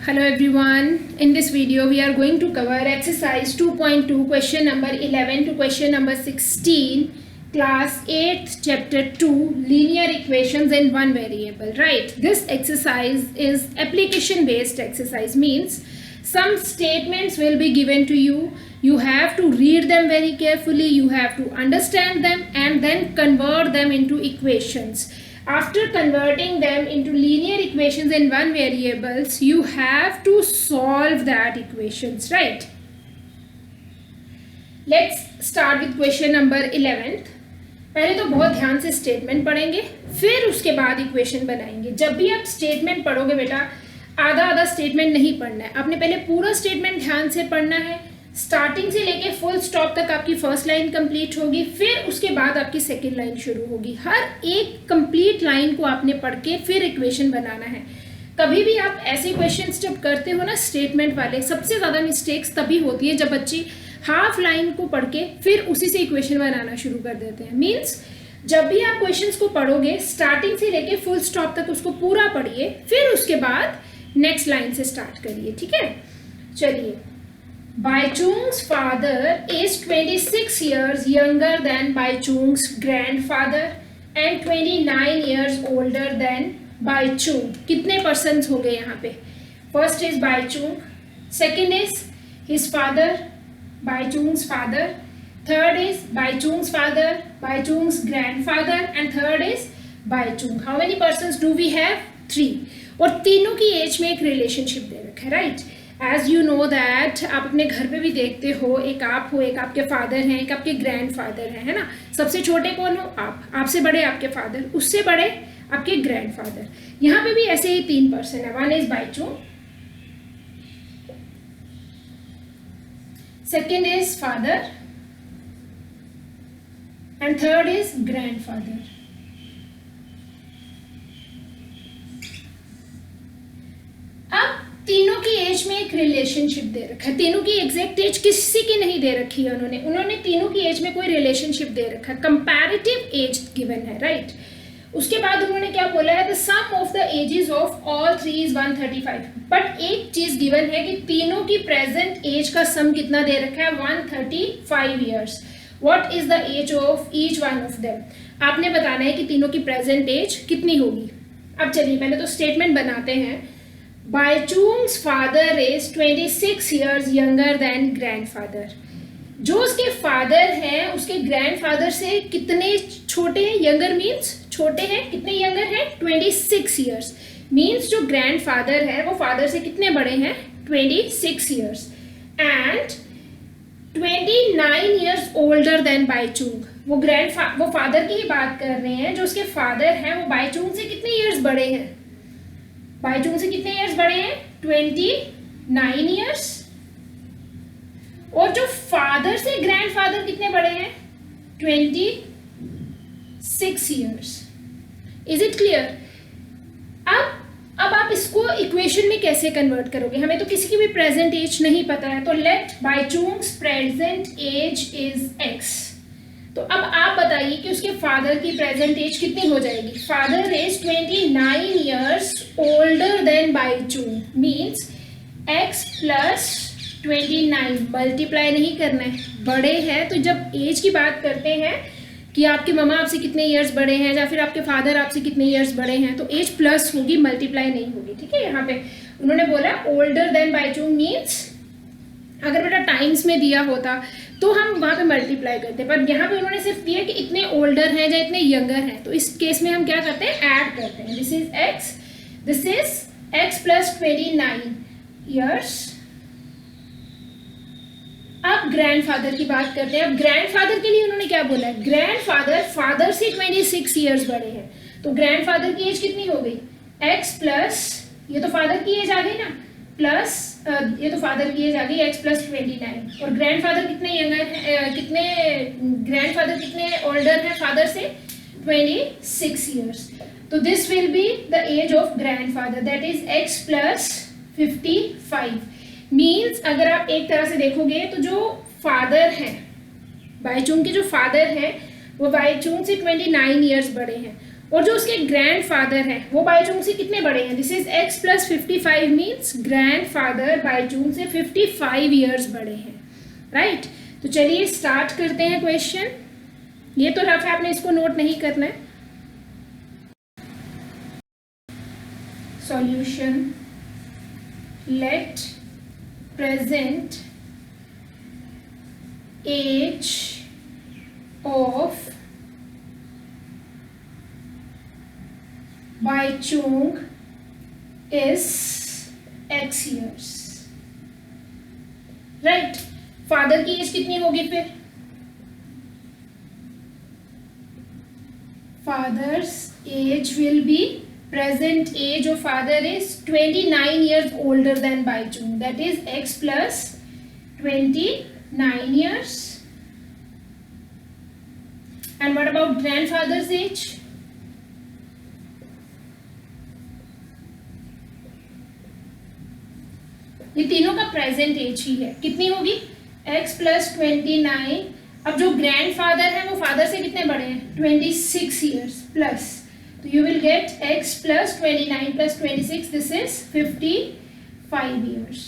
Hello everyone. In this video we are going to cover exercise 2.2 question number 11 to question number 16 class 8th chapter 2 linear equations in one variable. Right, this exercise is application based exercise, means some statements will be given to you. You have to read them very carefully, you have to understand them and then convert them into equations. After converting them into linear equations in one variables, you have to solve that equations, right? Let's start with question number 11th. पहले तो बहुत ध्यान से statement पढ़ेंगे, फिर उसके बाद equation बनाएंगे. जब भी आप स्टेटमेंट पढ़ोगे बेटा, आधा आधा स्टेटमेंट नहीं पढ़ना है, आपने पहले पूरा स्टेटमेंट ध्यान से पढ़ना है. स्टार्टिंग से लेके फुल स्टॉप तक आपकी फर्स्ट लाइन कंप्लीट होगी, फिर उसके बाद आपकी सेकंड लाइन शुरू होगी. हर एक कंप्लीट लाइन को आपने पढ़ के फिर इक्वेशन बनाना है. कभी भी आप ऐसे क्वेश्चंस जब करते हो ना स्टेटमेंट वाले, सबसे ज़्यादा मिस्टेक्स तभी होती है जब बच्चे हाफ लाइन को पढ़ के फिर उसी से इक्वेशन बनाना शुरू कर देते हैं. मीन्स जब भी आप क्वेश्चंस को पढ़ोगे स्टार्टिंग से लेके फुल स्टॉप तक उसको पूरा पढ़िए, फिर उसके बाद नेक्स्ट लाइन से स्टार्ट करिए. ठीक है, चलिए. Baichung's father is 26 years younger than Baichung's grandfather and 29 years older than Baichung. कितने पर्सन्स हो गए यहाँ पे? First is Baichung, second is his father, Baichung's father, third is Baichung's father, Baichung's grandfather and third is Baichung. How many persons do we have? 3. और तीनों की as में एक रिलेशनशिप दे रखा है, right? As you know that आप अपने घर पे भी देखते हो, एक आप हो, एक आपके फादर हैं, एक आपके ग्रैंड फादर हैं, है ना? सबसे छोटे कौन हो? आप. आपसे बड़े आपके फादर, उससे बड़े आपके ग्रैंड फादर. यहाँ पे भी ऐसे ही 3 पर्सन है. One is Baichung, second is father and third is grand father. तीनों की एज में एक रिलेशनशिप दे रखा है. तीनों की एग्जैक्ट एज किसी की नहीं दे रखी है उन्होंने तीनों की एज में कोई रिलेशनशिप दे रखा है. कंपैरेटिव एज गिवन है, राइट? उसके बाद उन्होंने क्या बोला है? The sum of the ages of all three is 135. But एक चीज गिवन है कि तीनों की प्रेजेंट एज का सम कितना दे रखा है? 135 years. What is the age of each one of them? आपने बताना है कि तीनों की प्रेजेंट एज कितनी होगी. अब चलिए पहले तो स्टेटमेंट बनाते हैं. Baichung's father is 26 years younger than grandfather. जो उसके फादर हैं उसके ग्रैंडफादर से कितने छोटे हैं? यंगर मीन्स छोटे हैं. कितने यंगर हैं? 26 ईयर्स. मीन्स जो ग्रैंडफादर है वो फादर से कितने बड़े हैं? 26 years. And 29 years older than Baichung. वो वो फादर की ही बात कर रहे हैं. जो उसके फादर हैं वो Baichung से कितने ईयर्स बड़े हैं? Baichung से कितने ईयर्स बड़े हैं? 29 ईयर्स. और जो फादर से ग्रैंडफादर कितने बड़े हैं? 26 ईयर्स. Is it clear? अब आप इसको इक्वेशन में कैसे कन्वर्ट करोगे? हमें तो किसी की भी प्रेजेंट एज नहीं पता है. तो let Baichung's present age is x. तो अब आप बताइए कि उसके फादर की प्रेजेंट एज कितनी हो जाएगी? Father is 29 years older than Baichung. Means x plus 29. Multiply नहीं करना है, बड़े हैं. तो जब एज की बात करते हैं कि आपके ममा आपसे कितने ईयर्स बड़े हैं या फिर आपके फादर आपसे कितने ईयर्स बड़े हैं, तो एज प्लस होगी, मल्टीप्लाई नहीं होगी. ठीक है, यहाँ पे उन्होंने बोला ओल्डर देन Baichung. मीन्स अगर बेटा टाइम्स में दिया होता तो हम वहाँ पे मल्टीप्लाई करते, पर यहाँ पे उन्होंने सिर्फ दिया कि इतने ओल्डर हैं या इतने यंगर हैं. तो इस केस में हम क्या करते हैं? ऐड करते हैं. This is x plus 29 years. अब ग्रैंडफादर की बात करते हैं. अब ग्रैंडफादर के लिए उन्होंने क्या बोला है? ग्रैंडफादर फादर से 26 ईयर्स बड़े हैं. तो ग्रैंडफादर की एज कितनी हो गई? x प्लस, ये तो फादर की एज आ गई ना, प्लस ये तो फादर की एज आ गई x प्लस 29. और ग्रैंडफादर कितने यंगर ग्रैंडफादर कितने ओल्डर हैं फादर से? 26 ईयर्स. तो this will be the age of grandfather, that is x plus 55. Means अगर आप एक तरह से देखोगे तो जो फादर हैं Baichung के, जो फादर हैं वो Baichung से 29 ईयर्स बड़े हैं. और जो उसके ग्रैंडफादर हैं वो बाईचुंग से कितने बड़े हैं? This is x plus 55 means grandfather Baichung से 55 ईयर्स बड़े हैं, राइट? तो चलिए स्टार्ट करते हैं क्वेश्चन। ये तो रफ है, आपने इसको नोट नहीं करना है। Solution, let present age of Baichung is x years, right? Father की एज कितनी होगी फिर? Father's age will be, present age of father is 29 years older than Baichung, that is x plus 29 years. And what about grandfather's age? ये तीनों का present as ही है, कितनी होगी? x plus 29। अब जो ग्रैंडफादर है वो फादर से कितने बड़े हैं? 26 years प्लस, तो you will get x plus 29 plus 26, this is 55 years.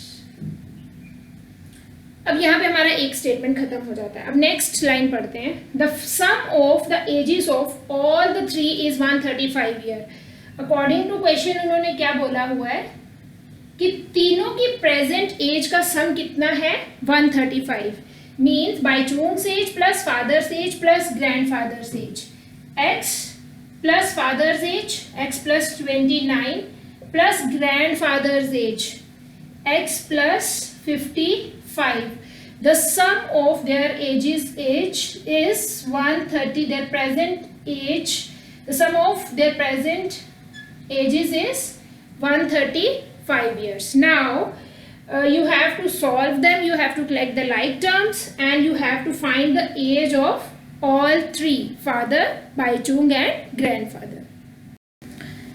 अब यहाँ पे हमारा एक स्टेटमेंट खत्म हो जाता है। अब नेक्स्ट लाइन पढ़ते हैं। The sum of the ages of all the three is 135 year. According to question उन्होंने क्या बोला हुआ है कि तीनों की प्रेजेंट एज का सम कितना है? 135, means Baichung's age plus father's age plus grandfather's age, x plus father's age x plus 29 plus grandfather's age x plus 55. The sum of their age is 130. Their present age, the sum of their present ages is 135 years. Now you have to solve them. You have to collect the like terms and you have to find the age of all three, father, Baichung and grandfather.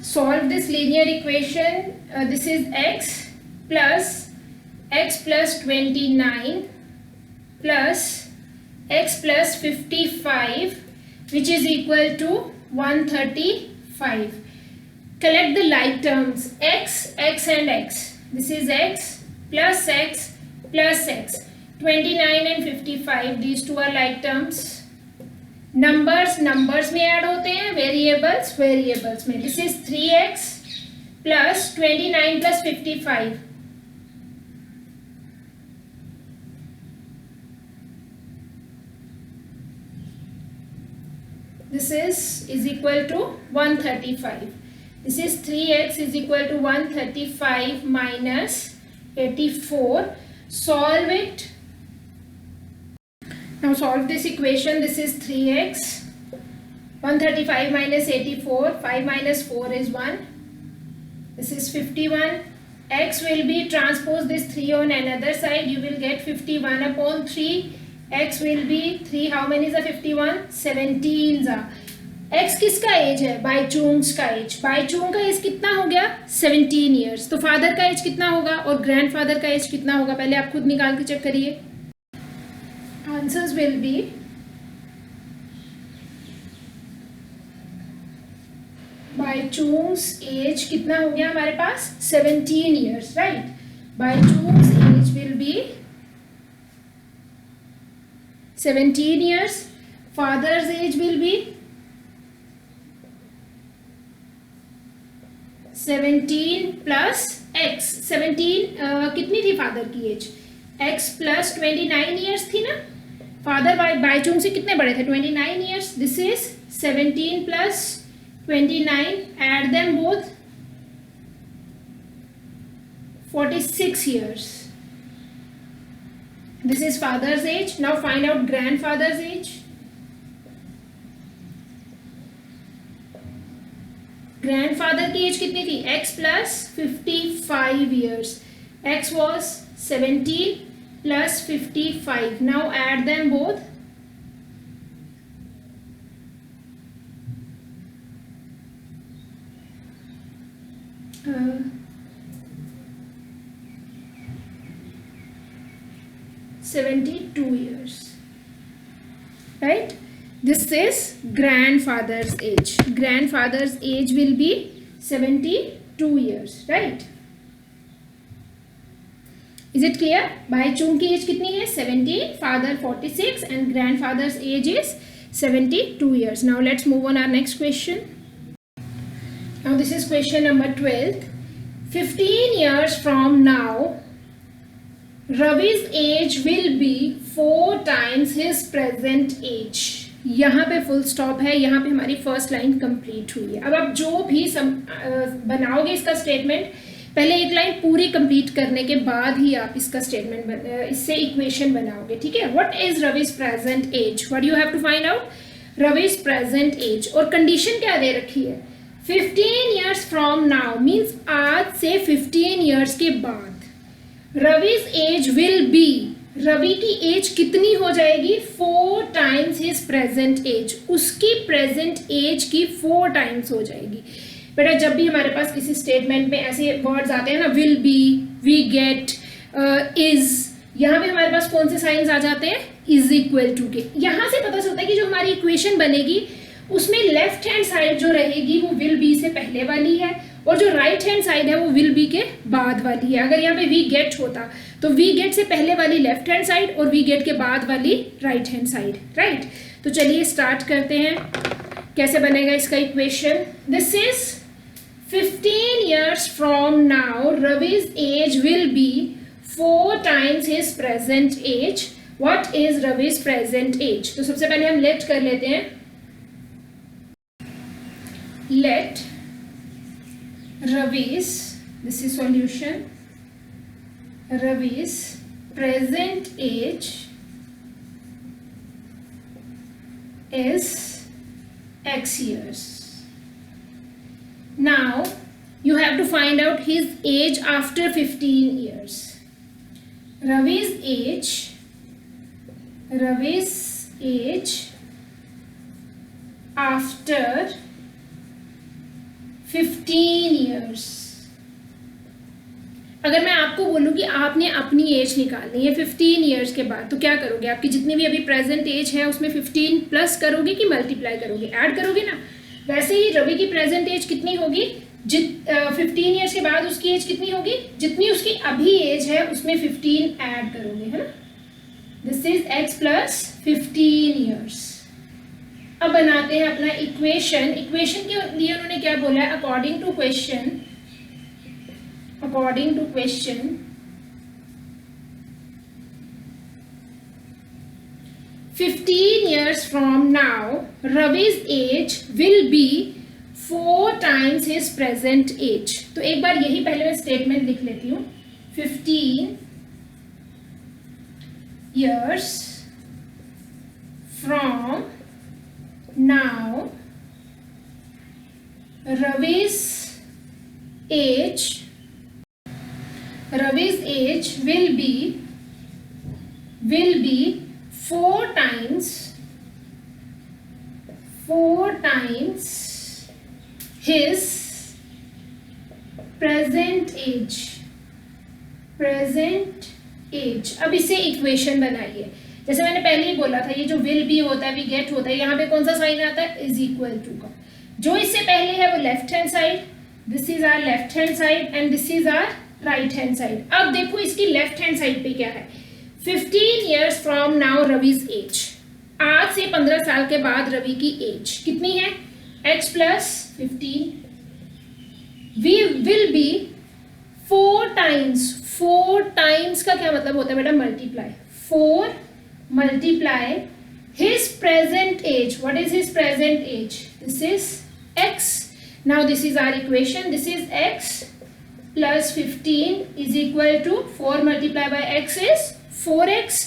Solve this linear equation. This is x plus 29 plus x plus 55, which is equal to 135. Collect the like terms, x and x. This is x plus x plus x. 29 and 55, these two are like terms. Numbers में add होते हैं, variables में। This is 3x plus 29 plus 55, this is equal to 135. This is 3x is equal to 135 minus 84. Solve it. Now solve this equation. This is 3x, 135 minus 84, 5 minus 4 is 1. This is 51. X will be transpose this 3 on another side. You will get 51 upon 3. X will be 3. How many is a 51? 17 are. X किसका as है? बाईचुंग्स का as. Baichung का as कितना हो गया? 17 years. तो father का as कितना होगा और ग्रैंडफादर का एज कितना होगा? पहले आप खुद निकाल के चेक करिए। Answers will be Baichung's age कितना हो गया हमारे पास? 17 years, right? Baichung's age will be 17 years. Father's age will be 17 plus x. 17 कितनी थी फादर की एज? x प्लस 29 ईयर्स थी ना। फादर बाईचुंग से कितने बड़े थे? 29 years. This is 17 plus 29, add them both, 46 years. This is father's age. Now find out grandfather's age. Grandfather की एज कितनी थी? x plus 55 years. X was 17 plus 55. Now add them both. 72 years, right? This is grandfather's age. Grandfather's age will be 72 years, right? Is it clear? भाई चूंग की age कितनी है? 70, father 46 and grandfather's age is 72 years. Now let's move on our next question. Now this is question number 12. 15 years from now, Ravi's age will be 4 times his present age. यहाँ पे full stop है, यहाँ पे हमारी first line complete हुई है. अब आप जो भी बनाओगे इसका स्टेटमेंट, पहले एक लाइन पूरी कंप्लीट करने के बाद ही आप इसका स्टेटमेंट इससे इक्वेशन बनाओगे, ठीक है. What is Ravi's present age? What you have to find out? Ravi's present age. और कंडीशन क्या दे रखी है? 15 years from now मीन्स आज से 15 years के बाद रवि's एज विल बी, रवि की एज कितनी हो जाएगी? 4 times his present age. उसकी प्रेजेंट एज की 4 times हो जाएगी. बेटा जब भी हमारे पास किसी स्टेटमेंट में ऐसे वर्ड्स आते हैं ना, will be, we get, is, यहाँ पे हमारे पास कौन से साइंस आ जाते हैं? इज इक्वल टू के. यहाँ से पता चलता है कि जो हमारी इक्वेशन बनेगी उसमें लेफ्ट हैंड साइड जो रहेगी वो विल बी से पहले वाली है और जो राइट हैंड साइड है वो विल बी के बाद वाली है. अगर यहाँ पे वी गेट होता तो वी गेट से पहले वाली लेफ्ट हैंड साइड और वी गेट के बाद वाली राइट हैंड साइड, राइट. तो चलिए स्टार्ट करते हैं. कैसे बनेगा इसका equation? This is 15 years from now, Ravi's age will be 4 times his present age. What is Ravi's present age? तो सबसे पहले हम let कर लेते हैं. Let Ravi's, this is solution, Ravi's present age is X years. Now you have to find out his age after 15 years. Ravi's age after 15 years. अगर मैं आपको बोलूँ कि आपने अपनी एज निकालनी है 15 ईयर्स के बाद, तो क्या करोगे? आपकी जितनी भी अभी प्रेजेंट एज है उसमें 15 प्लस करोगे कि मल्टीप्लाई करोगे? ऐड करोगे ना. वैसे ही रवि की प्रेजेंट एज कितनी होगी? 15 ईयर्स के बाद उसकी एज कितनी होगी? जितनी उसकी अभी एज है उसमें 15 ऐड करोगे, है ना. This is x plus 15 years. अब बनाते हैं अपना इक्वेशन. इक्वेशन के लिए उन्होंने क्या बोला है? According to question 15 years from now, Ravi's age will be 4 times his present age. तो एक बार यही पहले मैं स्टेटमेंट लिख लेती हूँ. 15 years from now, Ravi's age will be 4 times his present age. अब इसे इक्वेशन बनाइए. जैसे मैंने पहले ही बोला था, ये जो विल बी होता है, वी गेट होता है, यहाँ पे कौन सा साइन आता है? इज इक्वल टू का. जो इससे पहले है वो left hand side, this is our left hand side and this is our right hand side. अब देखो इसकी लेफ्ट हैंड साइड पे क्या है? 15 years from now Ravi's age. आज से 15 साल के बाद रवि की एज कितनी है? x plus 15. We will be 4 times. 4 times का क्या मतलब होता है बेटा? Multiply. 4 multiply his present age. What is his present age? This is x. Now this is our equation. This is x plus 15 is equal to 4 multiplied by x is 4x.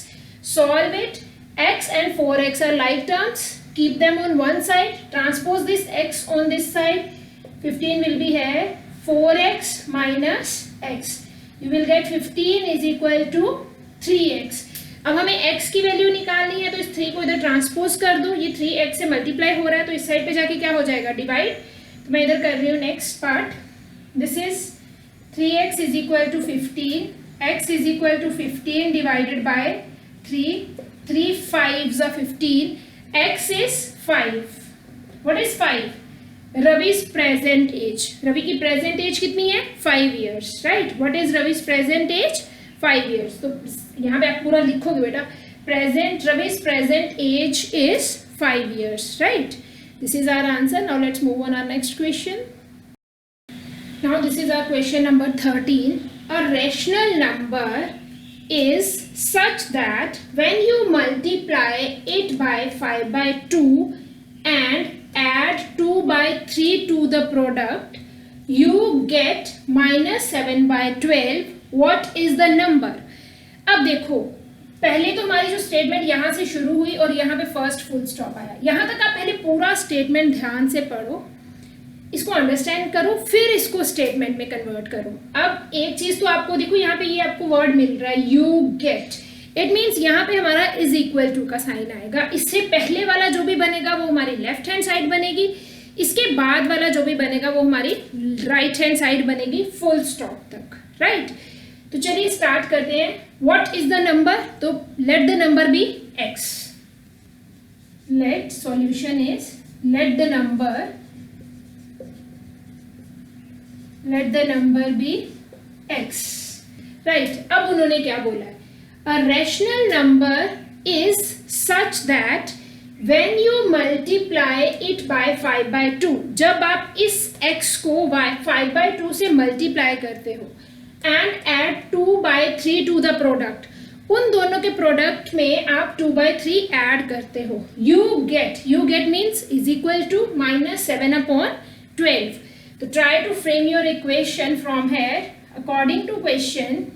Solve it. X and 4x are like terms. Keep them on one side. Transpose this x on this side. 15 will be here. 4x minus x. You will get 15 is equal to 3x. अब हमें x की value निकालनी है, तो इस 3 को इधर transpose कर दो. ये 3x से मल्टीप्लाई हो रहा है तो इस साइड पे जाके क्या हो जाएगा? डिवाइड. तो मैं इधर कर रही हूँ next part. This is 3x is equal to 15. x is equal to 15 divided by 3. 3 5s are 15 X is 5. What is 5? Ravi's present age. Ravi की present age कितनी है? 5 years, right? What is Ravi's present age? 5 years. तो यहाँ पे आप पूरा लिखोगे बेटा. Ravi's present age is 5 years, right? This is our answer. Now let's move on our next question. Now this is our question number 13. A rational number is such that when you multiply it by 5 by 2 and add 2 by 3 to the product, you get minus 7 by 12. What is the number? अब देखो, पहले तो हमारी जो statement यहाँ से शुरू हुई और यहाँ पे फर्स्ट फुल स्टॉप आया. यहाँ तक आप पहले पूरा स्टेटमेंट ध्यान से पढ़ो, इसको अंडरस्टैंड करो, फिर इसको स्टेटमेंट में कन्वर्ट करो. अब एक चीज तो आपको देखो, यहाँ पे ये आपको वर्ड मिल रहा है यू गेट. इट मीन्स यहाँ पे हमारा इज इक्वल टू का साइन आएगा. इससे पहले वाला जो भी बनेगा वो हमारी लेफ्ट हैंड साइड बनेगी, इसके बाद वाला जो भी बनेगा वो हमारी राइट हैंड साइड बनेगी फुल स्टॉप तक, राइट? तो चलिए स्टार्ट करते हैं. What is the number? तो let the number be X. Let solution is let the number be X, right? अब उन्होंने क्या बोला है? A rational number is such that when you multiply it by 5 by 2, जब आप इस x को 5 by 2 से मल्टीप्लाई करते हो and add 2 by 3 to the product, उन दोनों के प्रोडक्ट में आप 2 by 3 ऐड करते हो. You get means is equal to minus 7 upon 12. तो try to frame your equation from here according to question.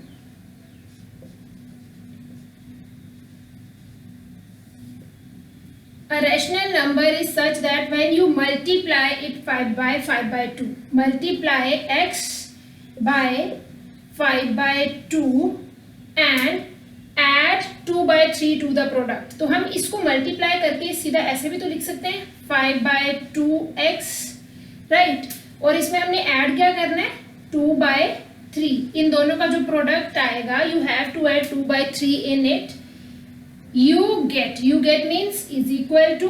A rational number is such that when you multiply it 5 by 2, multiply x by 5 by 2 and add 2 by 3 to the product. तो हम इसको multiply करके सीधा ऐसे भी तो लिख सकते हैं 5 by 2x, राइट? और इसमें हमने ऐड क्या करना है? 2 by 3. इन दोनों का जो प्रोडक्ट आएगा you have to add 2 by 3 in it. You get means is equal to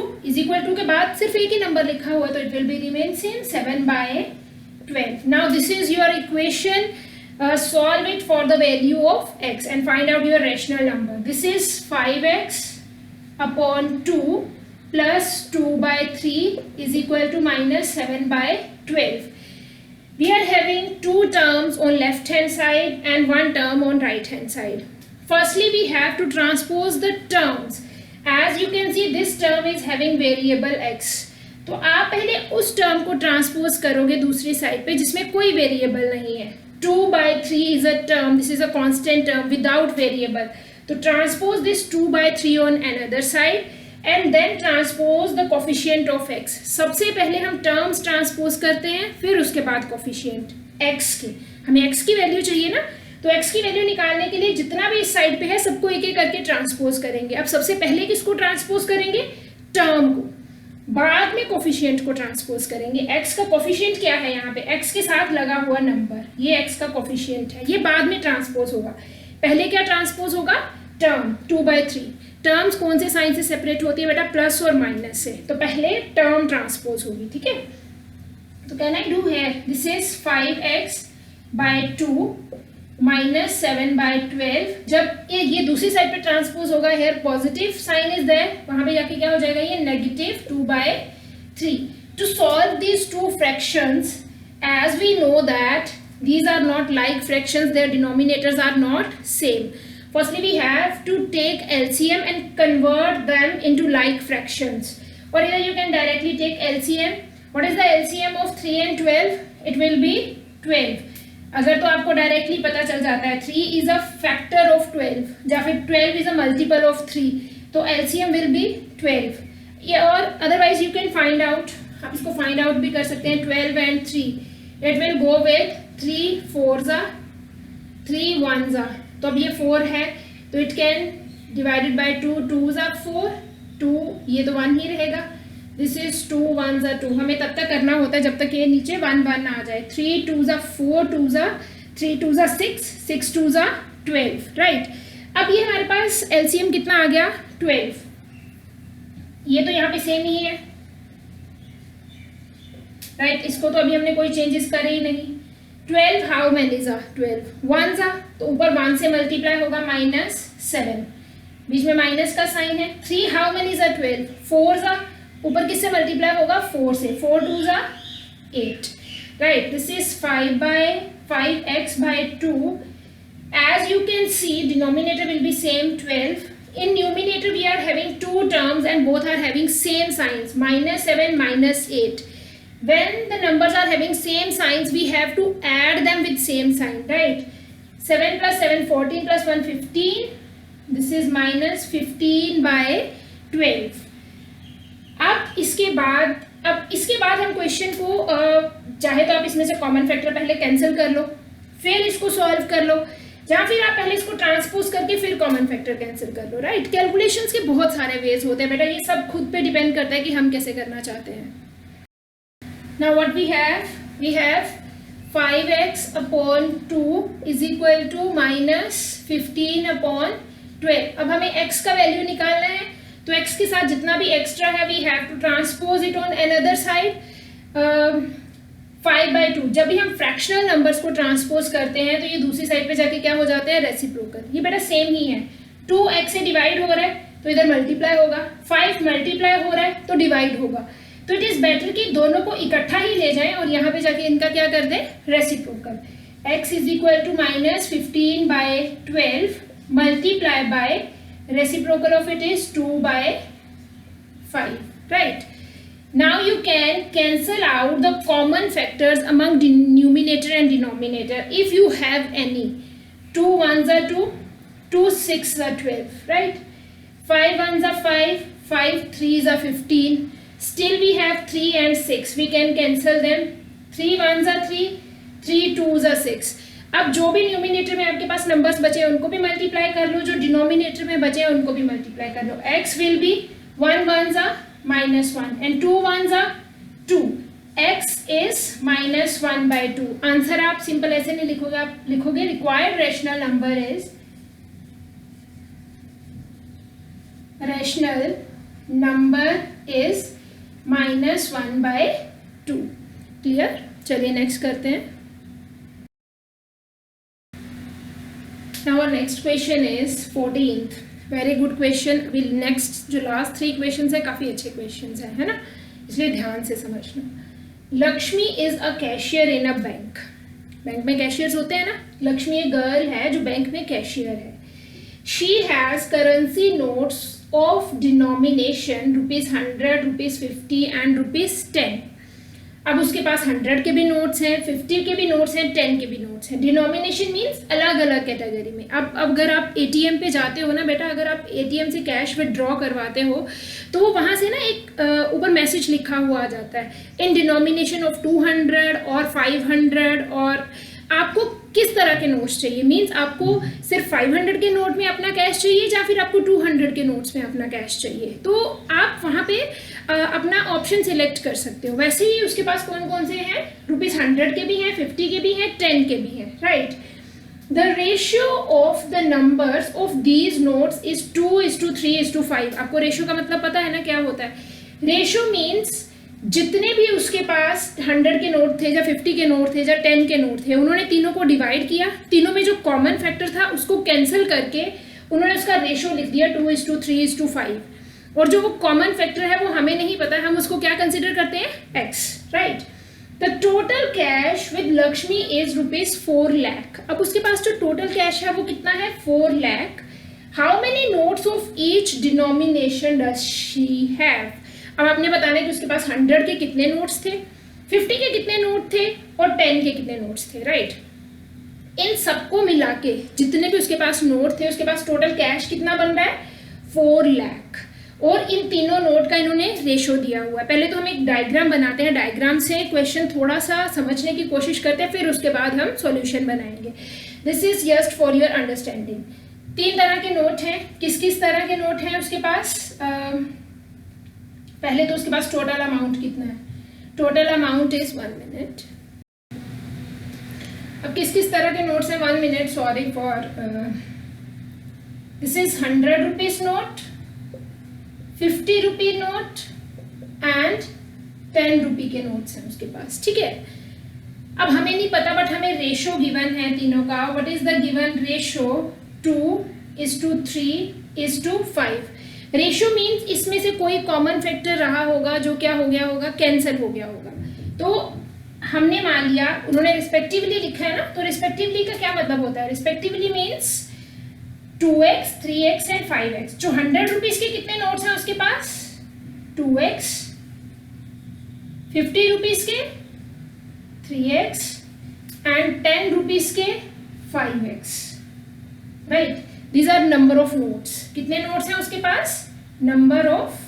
के बाद सिर्फ एक ही नंबर लिखा हुआ, तो it will be remain same 7 by 12. Now this is your equation. Solve it for the value of x and find out your rational number. This is 5x upon 2 plus 2 by 3 is equal to minus 7 by 12. We are having two terms on left hand side and one term on right hand side. Firstly, we have to transpose the terms. As you can see, this term is having variable x. तो आप पहले उस term को transpose करोगे दूसरी side पे जिसमें कोई वेरिएबल नहीं है. 2 by 3 is a term. This is a constant term without variable. तो transpose this 2 by 3 on another side and then transpose the coefficient of x. सबसे पहले हम टर्म्स ट्रांसपोज करते हैं, फिर उसके बाद कोफिशिएंट x की. हमें x की वैल्यू चाहिए ना, तो x की वैल्यू निकालने के लिए जितना भी इस साइड पे है सबको एक एक करके ट्रांसपोज करेंगे. अब सबसे पहले किसको ट्रांसपोज करेंगे? टर्म को. बाद में कोफिशिएंट को ट्रांसपोज करेंगे. x का कोफिशिएंट क्या है? यहाँ पे x के साथ लगा हुआ नंबर, ये x का कोफिशिएंट है, ये बाद में ट्रांसपोज होगा. पहले क्या ट्रांसपोज होगा? Term 2 by 3. टर्म्स कौन से साइन से सेपरेट होती है बेटा? प्लस और माइनस से. तो पहले टर्म ट्रांसपोज होगी, ठीक है? तो can I do here this is 5x by 2 minus 7 by 12. जब ये दूसरी साइड पे ट्रांसपोज होगा, here positive sign is there, वहां पे जाके क्या हो जाएगा? ये negative 2 by 3. To solve these two fractions, as we know that these are not like fractions, their denominators are not same. Firstly, we have to take LCM and convert them into like fractions. Or here you can directly take LCM. What is the LCM of 3 and 12? It will be 12. अगर तो आपको directly पता चल जाता है 3 is a factor of 12 या फिर 12 is a multiple of 3, तो एलसीएम विल बी 12. ये और otherwise you can find out, आप इसको फाइंड आउट भी कर सकते हैं. 12 and 3 it will go with 3 4s 3 1s. तो अब ये 4 है तो it can divided by 2 2s 4 2, ये तो 1 ही रहेगा. This is 2 1s 2. हमें तब तक करना होता है जब तक ये नीचे 1 1 आ जाए. 3 2s 4 2s 3 2s 6 6 2s 12, right? अब ये हमारे पास एलसीएम कितना आ गया? 12. ये तो यहाँ पे सेम ही है, राइट। इसको तो अभी हमने कोई चेंजेस करे ही नहीं। 12 हाउ मेनी जा 12 वन जा, तो ऊपर 1 से मल्टीप्लाई होगा -7, बीच में माइनस का साइन है। 3 हाउ मेनी जा 12 4 जा, ऊपर किससे मल्टीप्लाई होगा 4 से, 4 2 जा 8, right. This is 5/2. As you can see, denominator will be same 12. In numerator we are having two terms and both are having same signs, -7 -8. When the numbers are having same signs, we have to add them with same sign, right? 7 plus 7 14 plus 1 15. This is -15/12. अब इसके बाद हम question को चाहे तो आप इसमें से कॉमन फैक्टर पहले कैंसिल कर लो, फिर इसको सॉल्व कर लो, या फिर आप पहले इसको ट्रांसपोज करके फिर कॉमन फैक्टर कैंसिल कर लो, राइट। कैलकुलेशंस के बहुत सारे वेज होते हैं बेटा, ये सब खुद पे डिपेंड करता है कि हम कैसे करना चाहते हैं। Now what we have 5x/2 is equal to -15/12। अब हमें x का वैल्यू निकालना है, तो x के साथ जितना भी एक्स्ट्रा है we have to transpose it on another side. 5/2, जब भी हम फ्रैक्शनल नंबर्स को ट्रांसपोज करते हैं तो ये दूसरी साइड पे जाके क्या हो जाते हैं, रेसिप्रोकल। ये बेटा सेम ही है, 2x से डिवाइड हो रहा है तो इधर मल्टीप्लाई होगा, 5 मल्टीप्लाई हो रहा है तो डिवाइड होगा। तो इट इज बेटर कि दोनों को इकट्ठा ही ले जाएं और यहाँ पे जाके इनका क्या कर दें, reciprocal. x is equal to -15/12 multiply by reciprocal of it is 2/5, right. Now you can cancel out the common factors among numerator and denominator if you have any. 2 1s are 2, 2 6s are 12, right? 5 1s are 5, 5 3s are 15. Still we have 3 and 6. We can cancel them. 3 1s are 3, 3 2s are 6. अब जो भी numerator में आपके पास numbers बचे उनको भी multiply कर लो, जो डिनोमिनेटर में बचे उनको भी मल्टीप्लाई कर लो। x will be 1 1s are -1 and 2 1s are 2. x is -1/2. Answer आप सिंपल ऐसे नहीं लिखोगे, आप लिखोगे required rational number is -1/2। Clear? चलिए नेक्स्ट करते हैं। Now our next question is 14th. Very good question. Will next जो लास्ट 3 क्वेश्चंस है काफ़ी अच्छे क्वेश्चंस हैं, है ना, इसलिए ध्यान से समझना। Lakshmi is a cashier in a bank. Bank में कैशियर्स होते हैं ना, लक्ष्मी एक गर्ल है जो बैंक में कैशियर है। She has currency notes of denomination ₹100, ₹50 and ₹10। अब उसके पास 100 के भी नोट्स हैं, 50 के भी नोट्स हैं, 10 के भी नोट्स हैं। डिनोमिनेशन मीन्स अलग अलग कैटेगरी में। अब अगर आप एटीएम पे जाते हो ना बेटा, अगर आप एटीएम से कैश विदड्रॉ करवाते हो तो वहाँ से ना एक ऊपर मैसेज लिखा हुआ आ जाता है, इन डिनोमिनेशन ऑफ 200 और 500, और आपको किस तरह के नोट्स चाहिए। मीन्स आपको सिर्फ 500 के नोट में अपना कैश चाहिए या फिर आपको 200 के नोट्स में अपना कैश चाहिए, तो आप वहाँ पे अपना ऑप्शन सिलेक्ट कर सकते हो। वैसे ही उसके पास कौन कौन से हैं, ₹100 के भी हैं, 50 के भी हैं, 10 के भी हैं, right. The ratio of the numbers of these notes is 2:3:5। आपको रेशियो का मतलब पता है ना क्या होता है। रेशियो मीन्स जितने भी उसके पास 100 के नोट थे या 50 के नोट थे या 10 के नोट थे, उन्होंने तीनों को डिवाइड किया, तीनों में जो कॉमन फैक्टर था उसको कैंसिल करके उन्होंने उसका रेशियो लिख दिया 2:3:5। और जो वो कॉमन फैक्टर है वो हमें नहीं पता, हम उसको क्या कंसिडर करते हैं, x, right. The total cash with Lakshmi is ₹4 lakh. अब उसके पास जो टोटल कैश है वो कितना है, 4 lakh. How many notes of each denomination does she have. अब आपने बताना है कि उसके पास 100 के कितने नोट्स थे, 50 के कितने नोट थे और 10 के कितने नोट्स थे, राइट। इन सबको मिला के जितने भी उसके पास नोट थे उसके पास टोटल कैश कितना बन रहा है, 4 लाख। और इन तीनों नोट का इन्होंने रेशो दिया हुआ है। पहले तो हम एक डायग्राम बनाते हैं, डायग्राम से क्वेश्चन थोड़ा सा समझने की कोशिश करते हैं, फिर उसके बाद हम सॉल्यूशन बनाएंगे। This is just for your understanding. 3 तरह के नोट हैं। किस किस तरह के नोट हैं उसके पास, पहले तो उसके पास टोटल अमाउंट कितना है, टोटल अमाउंट इज 1 मिनट। अब किस किस तरह के नोट्स हैं, 1 minute, sorry for, this is 100 rupees note, 50 rupee note and 10 रुपी के नोट्स हैं उसके पास, ठीक है। अब हमें नहीं पता बट हमें रेशो गिवन है तीनों का। What is the given ratio? 2:3:5। Ratio means इसमें से कोई कॉमन फैक्टर रहा होगा जो क्या हो गया होगा, कैंसिल हो गया होगा। तो हमने मान लिया, उन्होंने रिस्पेक्टिवली लिखा है ना, तो रिस्पेक्टिवली का क्या मतलब होता है? Respectively means 2x, 3x and 5x। जो 100 रुपीज के कितने नोट्स हैं उसके पास? 2x, 50 रुपीज के 3x एंड 10 रुपीज के 5x, right. These are number of notes. कितने नोट्स हैं उसके पास? Number of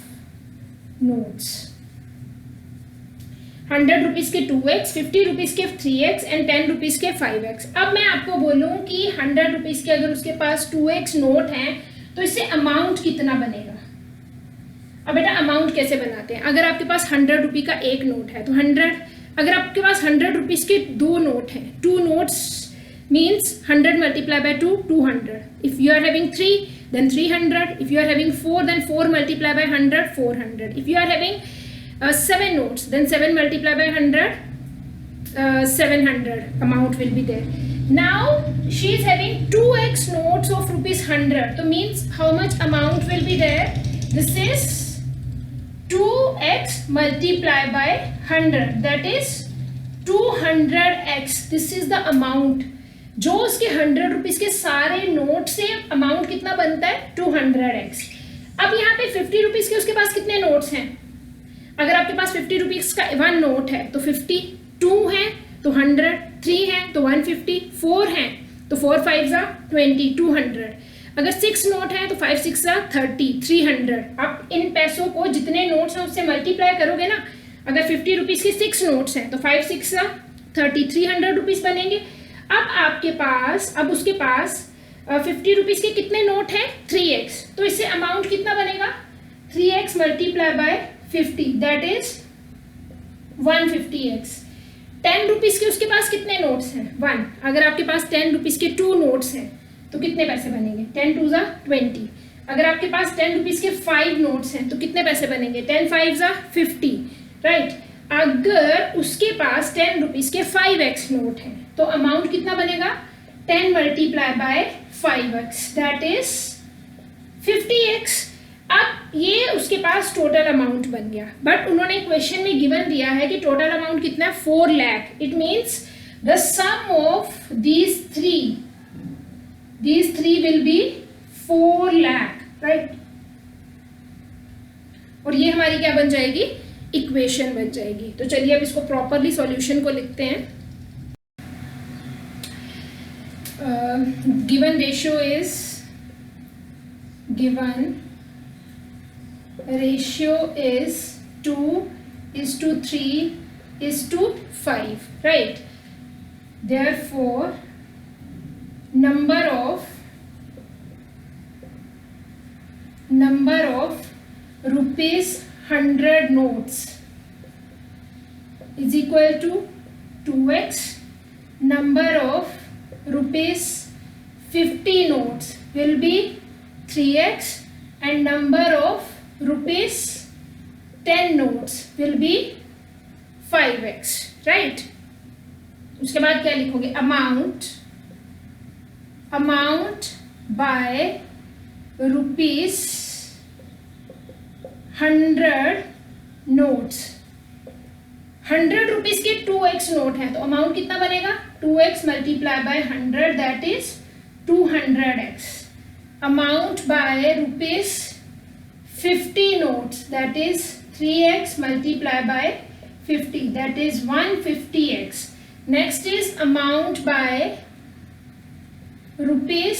notes. 100 रुपीज के 2x, 50 रुपीज के 3x एंड 10 रुपीज के 5x। अब मैं आपको बोलूं कि 100 रुपीज के अगर उसके पास 2x नोट हैं तो इससे अमाउंट कितना बनेगा? अब बेटा अमाउंट कैसे बनाते हैं? अगर आपके पास 100 रुपी का एक नोट है तो 100, अगर आपके पास 100 रुपीज के 2 नोट हैं, 2 notes means 100 multiplied by 2, 200. If you are having 3, then 300. If you are having 4, then 4 multiplied by 100, 400. If you are having 7 notes, then 7 multiplied by 100, 700 amount will be there. Now she is having 2x notes of rupees 100. So means how much amount will be there? This is 2x multiplied by 100. That is 200x. This is the amount. जो उसके 100 rupees के सारे note से amount कितना बनता है? 200x। अब यहाँ पे 50 रुपीज के उसके पास कितने नोट्स हैं? अगर आपके पास 50 रुपीज का 1 नोट है तो 50, 2 है तो 100, 3 है तो 150, 4 है तो 4 5 20, 200। अगर 6 नोट है तो 5 6 30, 300। आप इन पैसों को जितने नोट्स हैं उससे मल्टीप्लाई करोगे ना, अगर 50 रुपीज के 6 नोट्स हैं तो 5 6 30, 300 रुपीज बनेंगे। अब आपके पास, अब उसके पास 50 रुपीज के कितने नोट हैं? 3x। तो इससे अमाउंट कितना बनेगा? 3x multiply by 50, that is 150x। 10 rupees के उसके पास कितने नोट्स हैं? 1। अगर आपके पास 10 रुपीज के 2 नोट्स हैं तो कितने पैसे बनेंगे? 10 2 20। अगर आपके पास 10 रुपीज के 5 नोट्स हैं तो कितने पैसे बनेंगे? 10 5 50, राइट। अगर उसके पास 10 रुपीज के 5x नोट हैं तो अमाउंट कितना बनेगा? 10 multiply by 5x, that is 50x। अब ये उसके पास टोटल अमाउंट बन गया, बट उन्होंने क्वेश्चन में गिवन दिया है कि टोटल अमाउंट कितना है? 4 lakh. It means the sum of these three will be 4 lakh, right. और ये हमारी क्या बन जाएगी? इक्वेशन बन जाएगी। तो चलिए अब इसको प्रॉपरली सॉल्यूशन को लिखते हैं। Given ratio is 2:3:5, right? Therefore number of rupees 100 notes is equal to 2x. Number of rupees 50 notes will be 3x and number of rupees 10 notes will be 5x, right? उसके बाद क्या लिखोगे? amount by rupees 100 notes। 100 rupees के 2x note है तो amount कितना बनेगा? 2x multiply by 100, that is 200x। Amount by rupees 50 notes, that is 3x multiply by 50, that is 150x। Next is amount by rupees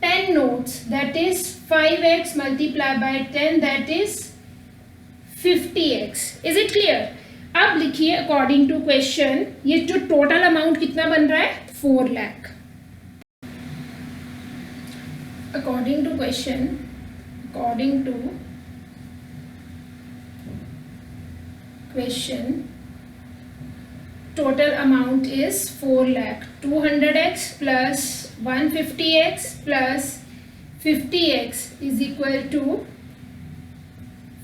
10 notes, that is 5x multiplied by 10, that is 50x. Is it clear? अब लिखिए according to question ये जो total amount कितना बन रहा है? 4 lakh. According to question, total amount is 4 lakh। 200x plus 150x plus 50x is equal to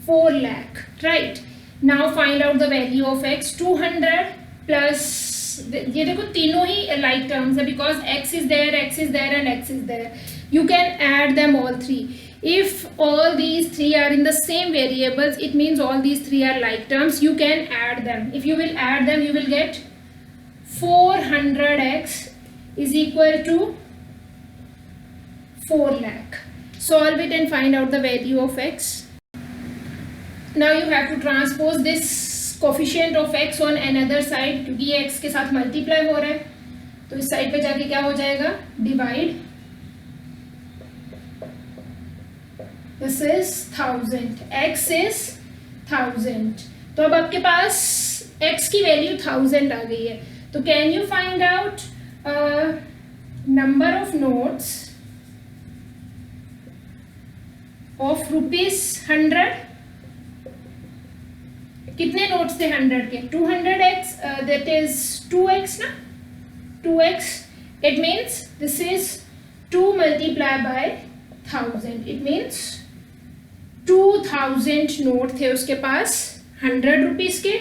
4 lakh, right? Now find out the value of x. 200 plus, ये देखो तीनों ही like terms है because x is there and x is there. You can add them all three. If all these three are in the same variables, it means all these three are like terms. You can add them. If you will add them, you will get 400x is equal to 4 lakh. Solve it and find out the value of x. Now you have to transpose this coefficient of x on another side, क्योंकि ये x के साथ multiply हो रहा है, तो इस side पे जाके क्या हो जाएगा, divide. This is 1000, x is 1000. तो अब आपके पास x की वैल्यू 1000 आ गई है. तो can you find out number of notes of ₹100? कितने नोट्स थे 100 के? 200x, that is 2x ना, 2x. It means this is 2 multiplied by 1000. It means 2000 note थे उसके पास 100 रुपीज के.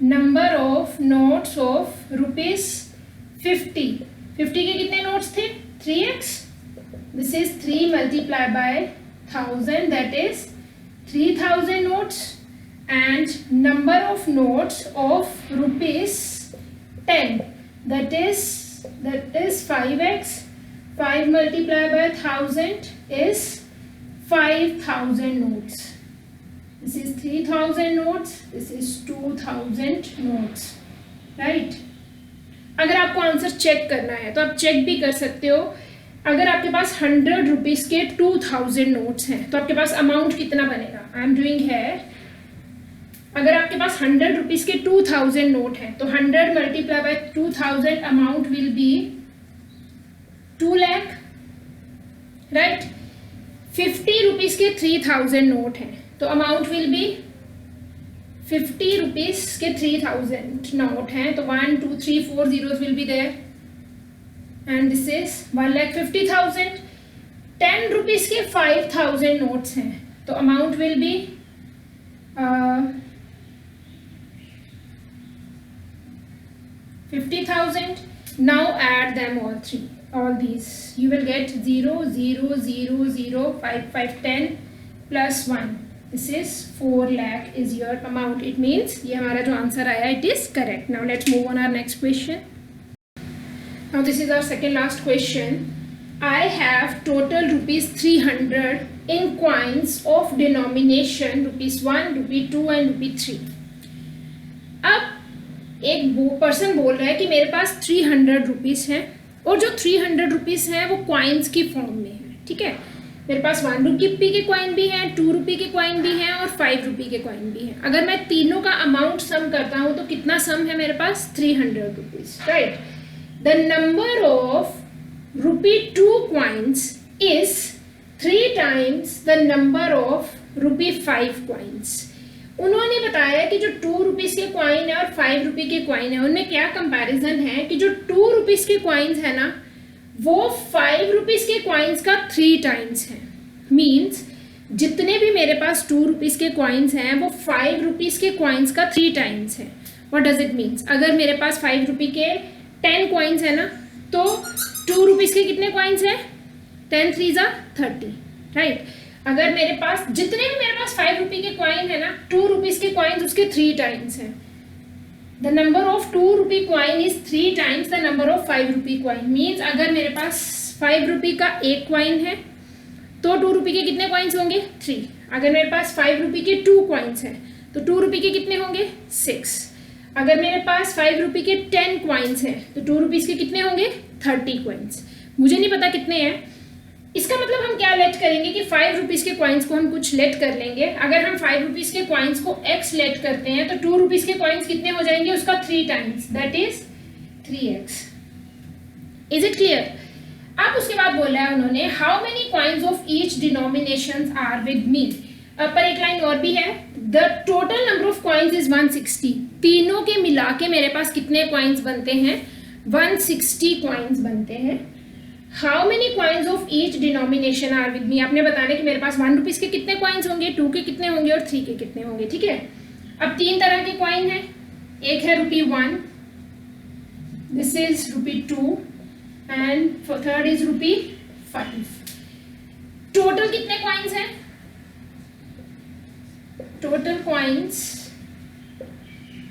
Number of notes of ₹50. 50 के कितने नोट्स थे? 3x. This is 3 multiplied by 1000, that is 3000 notes. And number of notes of ₹10, that is 5x. 5 multiplied by 1000 is 5000 notes. This is 3000 notes, this is 2000 notes, right? अगर आपको answer check करना है तो आप check भी कर सकते हो. अगर आपके पास 100 रुपीज के 2000 नोट्स हैं तो आपके पास अमाउंट कितना बनेगा? I am doing here. अगर आपके पास 100 रुपीज के 2000 नोट हैं तो 100 multiply by 2000, amount will be 2 lakh, right? 50 rupees के 3000 नोट हैं तो अमाउंट विल बी 50 रुपीज के 3000 नोट हैं तो 1 2 3 4 zeros will be there, and this is 1,50,000. 10 rupees के 5000 नोट्स हैं तो amount will be 50,000. Now add them all these. You will get 0 0 0 0 5 5 10 plus 1. This is 4 lakh is your amount. It means ये हमारा जो answer आया it is correct. Now let's move on our next question. Now this is our second last question. I have total ₹300 in coins of denomination ₹1, ₹2 and ₹3. अब एक person बोल रहा है कि मेरे पास 300 रुपीज हैं और जो 300 रुपीज हैं वो क्वाइंस की फॉर्म में है. ठीक है, मेरे पास 1 रुपी के क्वाइन भी हैं, 2 रुपी के क्वाइन भी हैं और 5 रुपी के क्वाइन भी हैं. अगर मैं तीनों का अमाउंट सम करता हूँ तो कितना सम है मेरे पास? 300 rupees, right? The number of ₹2 coins is 3 times the number of ₹5 coins. उन्होंने बताया कि जो 2 रुपीज के क्वाइन है और 5 रुपी के क्वाइन है उनमें क्या कंपैरिजन है कि जो 2 रुपीज के क्वाइंस है ना वो 5 रुपीज के क्वाइंस का 3 टाइम्स है. मींस जितने भी मेरे पास 2 रुपीज के क्वाइंस हैं वो 5 रुपीज के क्वाइंस का 3 टाइम्स है. What does it means? अगर मेरे पास 5 रुपी के 10 क्वाइंस है ना तो 2 रुपीज के कितने क्वाइंस हैं? 10 3s are 30, राइट? अगर मेरे पास जितने भी मेरे पास 5 रुपी के क्वाइन है ना 2 रुपीज के क्वाइंस उसके 3 टाइम्स हैं. The number of 2 rupee coin is 3 times the number of 5 rupee coin. Means अगर मेरे पास 5 रुपी का एक क्वाइन है तो 2 रुपी के कितने क्वाइंस होंगे? 3. अगर मेरे पास 5 रुपी के 2 क्वाइंस हैं तो 2 रुपी के कितने होंगे? 6. अगर मेरे पास 5 रुपी के 10 क्वाइंस हैं तो 2 रुपीज के कितने होंगे? 30 क्वाइंस. मुझे नहीं पता कितने हैं. इसका मतलब हम क्या लेट करेंगे कि 5 रुपीज के क्वाइंस को हम कुछ लेट कर लेंगे. अगर हम 5 रुपीज के क्वाइंस को x लेट करते हैं तो 2 रुपीज के क्वाइंस कितने हो जाएंगे? उसका 3 times, that is 3x. Is it clear? अब उसके बाद बोला है उन्होंने how many coins of each denomination are with me. पर एक लाइन और भी है. The total number of coins is 160. तीनों के मिला के मेरे पास कितने क्वाइंस बनते हैं? 160 क्वाइंस बनते हैं. How many coins of of each denomination are with me. आपने बताना कि मेरे पास 1 रुपीज़ के कितने कॉइन्स होंगे, 2 के कितने होंगे और 3 के कितने होंगे। ठीक है, अब 3 तरह के कॉइन हैं, एक है ₹1, this is ₹2 and third is ₹5। Total कितने कॉइन्स हैं? Total coins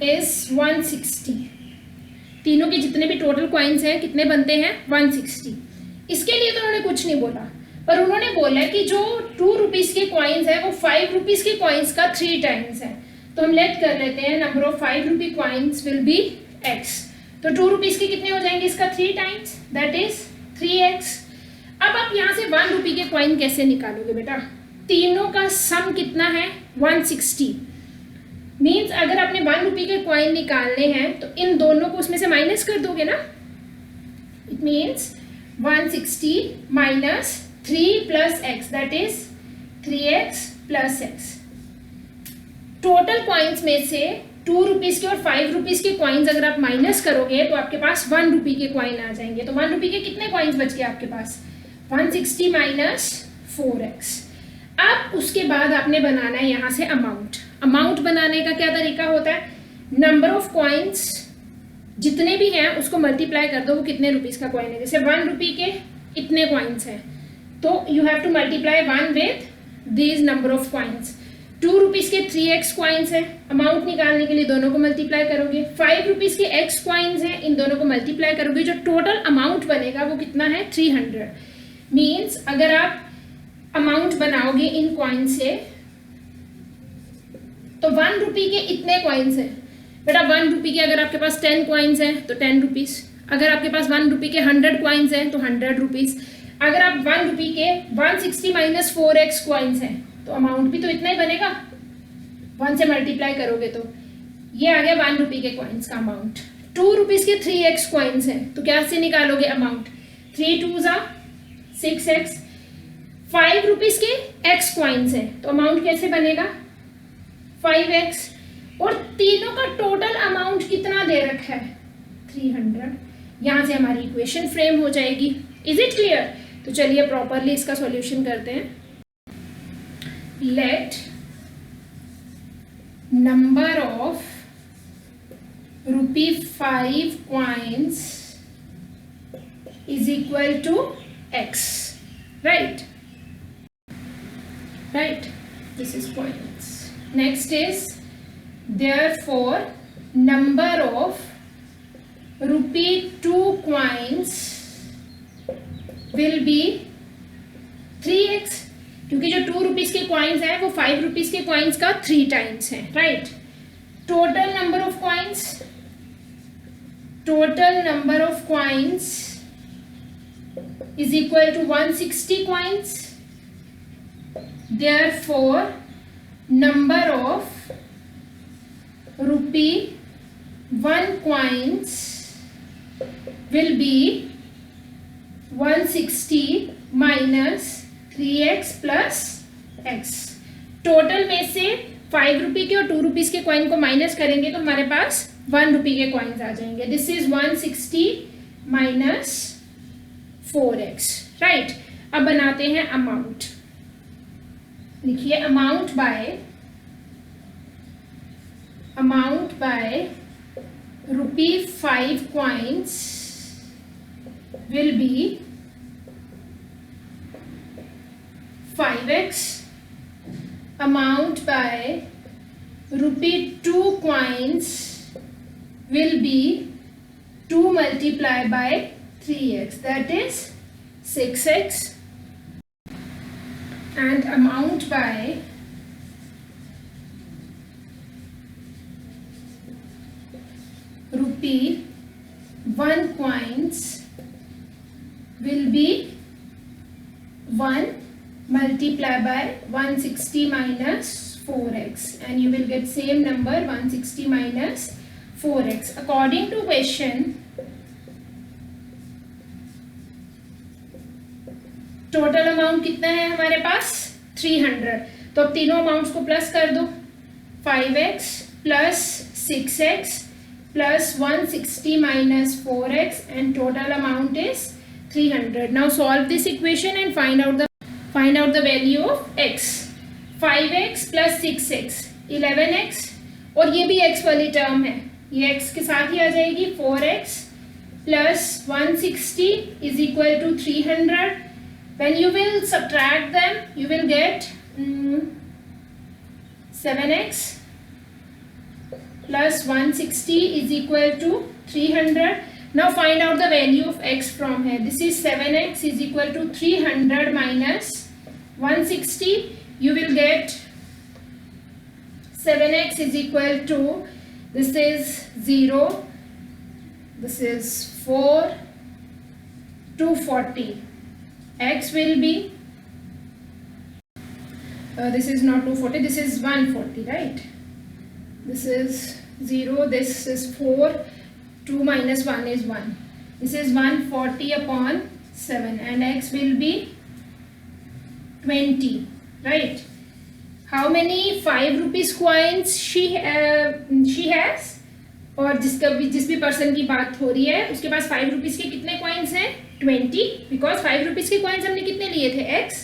is 160। तीनों के जितने भी टोटल कॉइन्स हैं कितने बनते हैं? 160। इसके लिए तो उन्होंने कुछ नहीं बोला, पर उन्होंने बोला कि जो 2 रुपीज़ के कॉइन्स है वो 5 रुपीज़ के कॉइन्स का 3 टाइम्स है। तो हम लेट कर लेते हैं number of 5 rupee coins will be x। तो 2 रुपीज़ के कितने हो जाएंगे? इसका 3 टाइम्स, दैट इज 3x। अब आप यहाँ से 1 रुपी के कॉइन कैसे निकालोगे बेटा? तीनों का सम कितना है? 160। मीन्स अगर आपने 1 रुपी के कॉइन निकालने हैं तो इन दोनों को उसमें से माइनस कर दोगे ना। It means 160 minus 3 plus x, that is 3x plus x. Total coins में से 2 रुपीज़ के और 5 रुपीज़ के कॉइन्स अगर आप माइनस करोगे तो आपके पास 1 रुपी के कॉइन आ जाएंगे। तो 1 रुपी के कितने कॉइन्स बच गए आपके पास? 160 माइनस 4x। अब उसके बाद आपने बनाना है यहाँ से अमाउंट। अमाउंट बनाने का क्या तरीका होता है? नंबर ऑफ कॉइन्स जितने भी हैं उसको मल्टीप्लाई कर दो, वो कितने रुपीज़ का कॉइन है। जैसे 1 रुपी के इतने कॉइन्स हैं तो you have to multiply 1 with these number of coins. 2 rupees के 3x कॉइन्स हैं, अमाउंट निकालने के लिए दोनों को मल्टीप्लाई करोगे। 5 रुपीज़ के x कॉइन्स हैं, इन दोनों को मल्टीप्लाई करोगे, जो टोटल अमाउंट बनेगा वो कितना है? 300। मीन्स अगर आप अमाउंट बनाओगे इन कॉइन से तो 1 रुपी के इतने कॉइन्स हैं बेटा। 1 रुपी के अगर आपके पास 10 कॉइन्स हैं तो 10 रुपीज़। अगर आपके पास 1 रुपी के 100 कॉइन्स हैं तो 100 रुपीज़। अगर आप 1 रुपी के 160 माइनस 4x कॉइन्स हैं तो अमाउंट भी तो इतना ही बनेगा। 1 से मल्टीप्लाई करोगे तो ये आ गया 1 रुपी के कॉइन्स का अमाउंट। 2 रुपीज़ के 3x कॉइन्स हैं तो क्या से निकालोगे अमाउंट? 3 2 6x। 5 रुपीज़ के x कॉइन्स हैं तो अमाउंट कैसे बनेगा? 5x। और तीनों का टोटल अमाउंट कितना दे रखा है? 300। यहाँ से हमारी इक्वेशन फ्रेम हो जाएगी। Is it clear? तो चलिए प्रॉपरली इसका सॉल्यूशन करते हैं। Let number of ₹5 coins is equal to x, right? This is points. Next is therefore number of ₹2 coins will be 3x, क्योंकि जो 2 रुपीज़ के कॉइन्स हैं वो 5 रुपीज़ के कॉइन्स का 3 टाइम्स है, right? Total number of coins is equal to 160 coins. Therefore number of ₹1 coins will be 160 minus 3x plus x। Total में से 5 रुपी के और 2 रुपीज़ के कॉइन को माइनस करेंगे तो हमारे पास 1 रुपी के कॉइन्स आ जाएंगे। This is 160 minus 4x, right? अब बनाते हैं अमाउंट। लिखिए amount by ₹5 coins will be 5x. Amount by ₹2 coins will be 2 multiplied by 3x, that is 6x. And amount by ₹1 coins will be 1 multiplied by 160 minus 4x, and you will get same number 160 minus 4x. According to question, total amount कितना है हमारे पास? 300। तो अब तीनों amounts को plus कर दो। 5x plus 6x plus 160 minus 4x and total amount is 300. Now solve this equation and find out the value of x. 5x plus 6x 11x, और ये भी x वाली टर्म है, ये x के साथ ही आ जाएगी. 4x plus 160 is equal to 300. When you will subtract them, you will get 7x plus 160 is equal to 300. Now find out the value of x from here. This is 7x is equal to 300 minus 160. You will get 7x is equal to, this is 0, this is 4, 240. X will be, this is not 240, this is 140, right? This is 0, this is 4, 2 minus 1 is 1. This is 140 upon 7, and x will be 20, right? How many 5 rupees coins she has? और जिस भी person की बात हो रही है उसके पास 5 rupees के कितने कॉइन्स हैं? 20, बिकॉज 5 रुपीज़ के कॉइन्स हमने कितने लिए थे? x.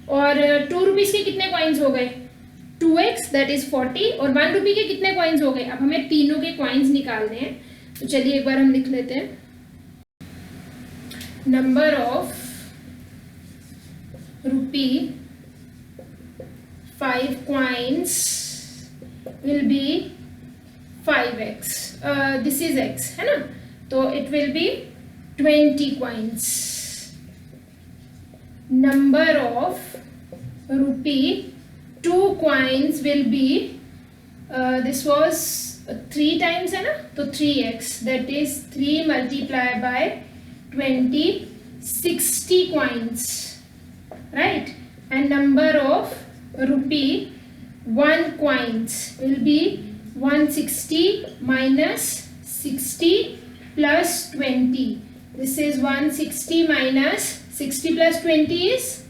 और 2 रुपीज़ के कितने कॉइन्स हो गए? 2x, that is 40. और 1 रुपये के कितने कॉइन्स हो गए? अब हमें तीनों के कॉइन्स निकालने हैं, तो चलिए एक बार हम लिख लेते हैं. Number of rupee 5 coins will be 5x. This is x, है ना? तो it will be 20 coins. Number of rupee 2 coins will be, this was 3 times, है ना? तो 3x, that is 3 multiplied by 20, 60 coins, right? And number of rupee 1 coins will be 160 minus 60 plus 20. This is 160 minus 60 plus 20 is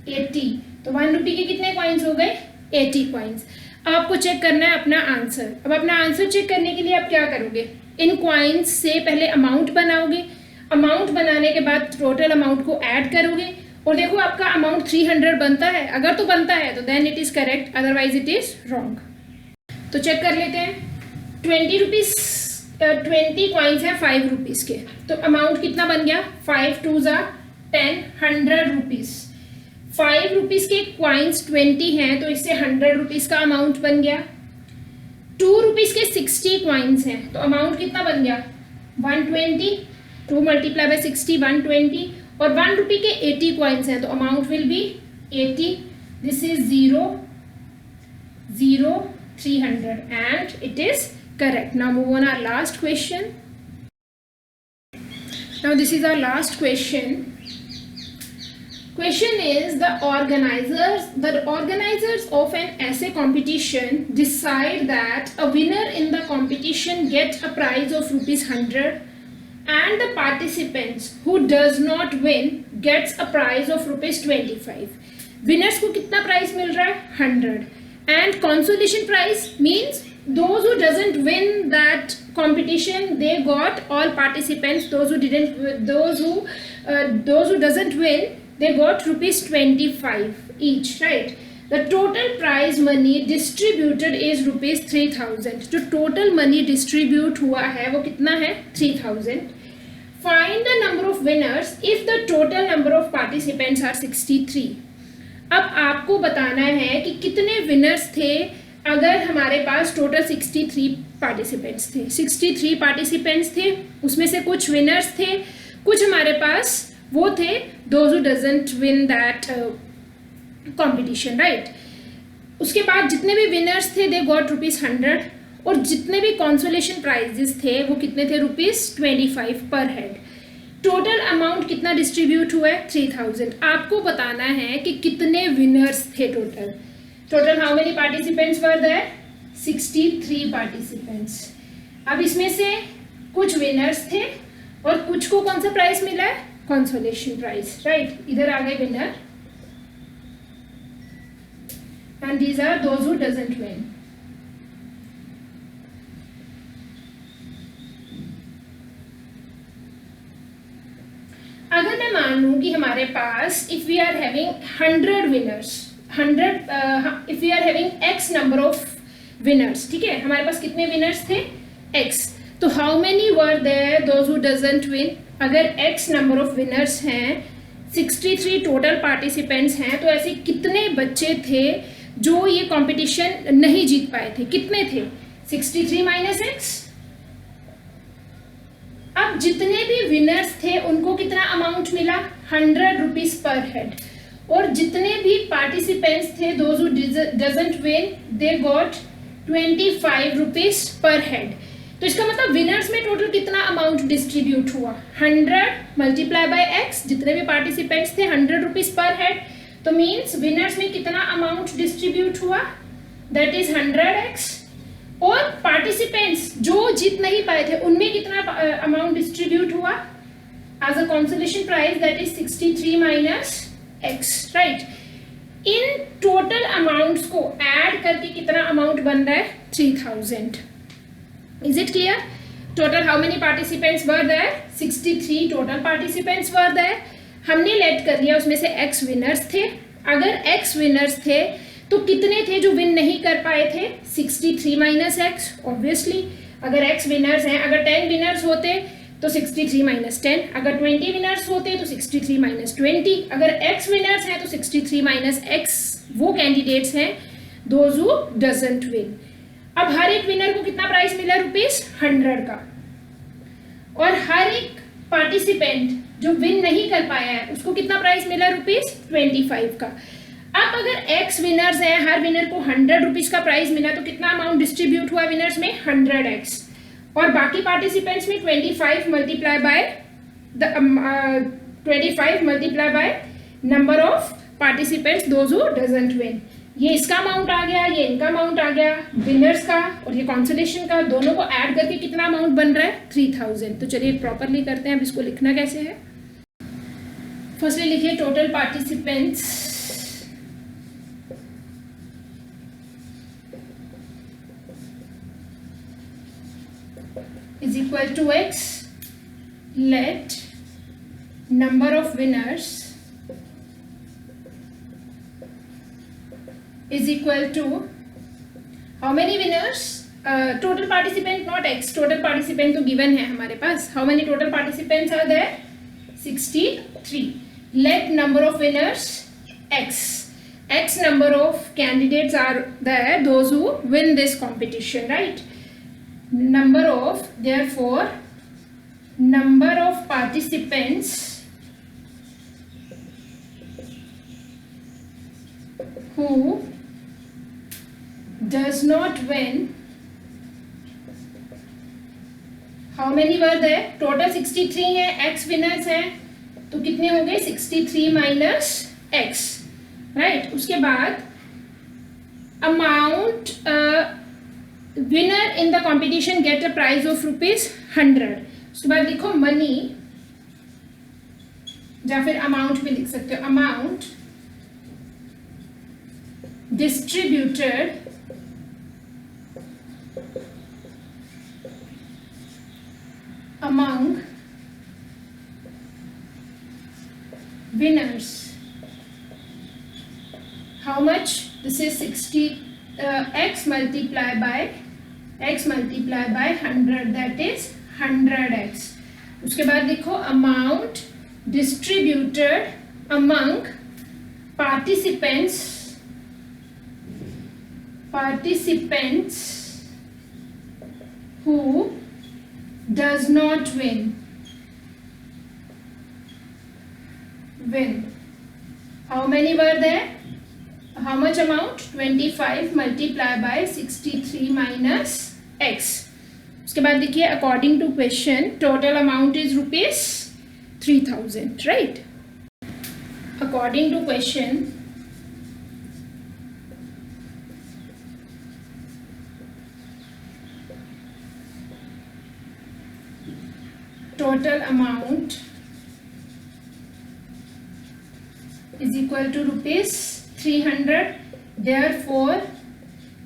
80. तो 1 रुपये के कितने coins हो गए? 80 coins. आपको चेक करना है अपना आंसर. अब अपना आंसर चेक करने के लिए आप क्या करोगे? इन कॉइन्स से पहले अमाउंट बनाओगे, अमाउंट बनाने के बाद टोटल अमाउंट को ऐड करोगे, और देखो आपका अमाउंट 300 बनता है. अगर तो बनता है तो then it is correct, otherwise it is wrong. तो चेक कर लेते हैं. 20 कॉइन्स हैं 5 रुपीज़ के, तो अमाउंट कितना बन गया? 5 2 ज़ा 10, 100 रुपीज़. 5 रुपीज़ के कॉइन्स 20 हैं, तो इससे 100 रुपीज़ का अमाउंट बन गया. 2 रुपीज़ के 60 कॉइन्स हैं, तो अमाउंट कितना बन गया? 120. 2 मल्टीप्लाई बाय 60, 120. और 1 रुपये के 80 कॉइन्स हैं, तो amount will be 80. This is 0 0 300 and it is correct. Now move on our last question. Now this is our last question. Question is, the organizers of an essay competition decide that a winner in the competition gets a prize of ₹100 and the participants who does not win gets a prize of ₹25. Winners को कितना prize मिल रहा है? 100. And consolation prize means those who doesn't win that competition, they got, all participants, those who doesn't win, they got ₹25 each, right? The total prize money distributed is ₹3000. जो total money distribute हुआ है वो कितना है? 3000. Find the number of winners if the total number of participants are 63. अब आपको बताना है कि कितने विनर्स थे अगर हमारे पास टोटल 63 पार्टिसिपेंट्स थे. 63 पार्टिसिपेंट्स थे, उसमें से कुछ विनर्स थे, कुछ हमारे पास वो थे those who doesn't win that competition, right? उसके बाद जितने भी विनर्स थे they got ₹100, और जितने भी कंसोलेशन प्राइजेस थे वो कितने थे? ₹25 पर हेड. टोटल अमाउंट कितना डिस्ट्रीब्यूट हुआ है? 3000. आपको बताना है कि कितने विनर्स थे total. How many participants were there? 63 participants. अब इसमें से कुछ विनर्स थे और कुछ को कौन सा प्राइज मिला है? Consolation prize, right? इधर आ गए winner, and these are those who doesn't win. अगर मैं मान लूँ कि हमारे पास if we are having 100 winners, 100 if we are having x number of winners, ठीक है, हमारे पास कितने विनर्स थे x, तो how many were there those who doesn't win. अगर x नंबर ऑफ विनर्स हैं, 63 टोटल पार्टिसिपेंट्स हैं, तो ऐसे कितने बच्चे थे जो ये कंपटीशन नहीं जीत पाए थे, कितने थे, 63 माइनस x। अब जितने भी विनर्स थे उनको कितना अमाउंट मिला, 100 रुपीज पर हेड, और जितने भी पार्टिसिपेंट्स थे those who doesn't win they got 25 rupees per head. तो इसका मतलब विनर्स में टोटल कितना अमाउंट डिस्ट्रीब्यूट हुआ, 100 मल्टीप्लाई बाय x, जितने भी पार्टिसिपेंट्स थे 100 रुपीज पर हेड, तो मीन्स विनर्स में कितना अमाउंट डिस्ट्रीब्यूट हुआ, दैट इज 100x, और पार्टिसिपेंट्स जो जीत नहीं पाए थे उनमें कितना अमाउंट डिस्ट्रीब्यूट हुआ as a consolation prize, that is 63 minus x, right. इन टोटल अमाउंट्स को ऐड करके कितना अमाउंट बन रहा है, 3000। Is it clear? Total how many participants were there, 63 total participants were there. हमने लेट कर लिया उसमें से x विनर्स थे। अगर x विनर्स थे तो कितने थे जो विन नहीं कर पाए थे, 63 माइनस x, ऑब्वियसली। अगर x विनर्स हैं, अगर 10 विनर्स होते तो 63 माइनस 10, अगर 20 विनर्स होते तो 63 माइनस 20, अगर x विनर्स हैं तो 63 माइनस x वो कैंडिडेट्स हैं दोज हु डजंट विन। अब हर एक विनर को कितना प्राइस मिला, ₹100 का, और हर एक पार्टिसिपेंट जो विन नहीं कर पाया है उसको कितना प्राइस मिला, ₹25 का। अब अगर x विनर्स हैं, हर विनर को 100 रुपीज का प्राइस मिला, तो कितना अमाउंट डिस्ट्रीब्यूट हुआ विनर्स में, 100x, और बाकी पार्टिसिपेंट्स में 25 multiply by number of participants those who doesn't win. ये इसका अमाउंट आ गया, ये इनका अमाउंट आ गया, विनर्स का और ये कंसोलेशन का, दोनों को ऐड करके कितना अमाउंट बन रहा है, 3000। तो चलिए प्रॉपरली करते हैं। अब इसको लिखना कैसे है, फर्स्टली लिखिए total participants is equal to x, let number of winners is equal to how many winners, total participant not x, total participant तो given है हमारे पास, how many total participants are there, 63, let number of winners x, x number of candidates are there those who win this competition, right, number of, therefore number of participants who does not win, how many were there, total 63 है, x winners हैं, तो कितने हो गए, 63 minus x, right. उसके बाद amount, winner in the competition get a prize of ₹100। उसके बाद लिखो मनी, या फिर अमाउंट भी लिख सकते हो, amount distributed among winners, how much, this is 60 x multiplied by 100, that is 100x। उसके बाद लिखो amount distributed among participants who does not win. How many were there? How much amount? 25 multiplied by 63 minus x. उसके बाद देखिए according to question total amount is rupees 3000, right? According to question total amount is equal to rupees 300. Therefore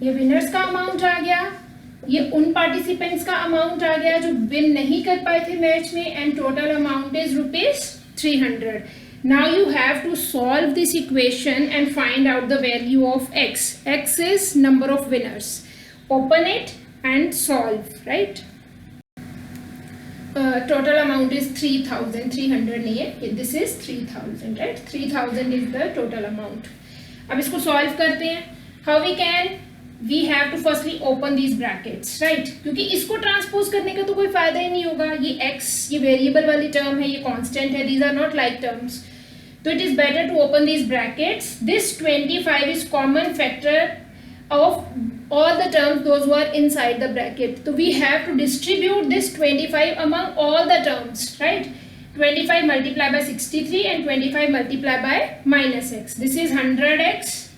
ये winners का amount आ गया, ये उन participants का amount आ गया जो विन नहीं कर पाए थे मैच में, and total amount is rupees 300. Now you have to solve this equation and find out the value of x. X is number of winners. Open it and solve, right? Total amount is 3000. 300 नहीं है, this is 3000, right? 3000 is the total amount. अब इसको solve करते हैं. How we can? We have to firstly open these brackets, right? क्योंकि इसको transpose करने का तो कोई फायदा ही नहीं होगा. ये x, ये variable वाली term है, ये constant है. These are not like terms. So it is better to open these brackets. This 25 is common factor of all the terms those who are inside the bracket. So we have to distribute this 25 among all the terms, right? 25 multiplied by 63 and 25 multiplied by minus x. This is 100x.